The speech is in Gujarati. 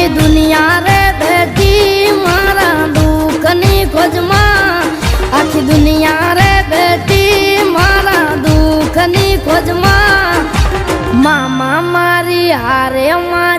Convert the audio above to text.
આખી દુનિયા રે બેઠી મારા દુઃખની ખોજમાં, આખી દુનિયા રે બેઠી મારા દુઃખની ખોજમાં, મામા મારી હારે મારું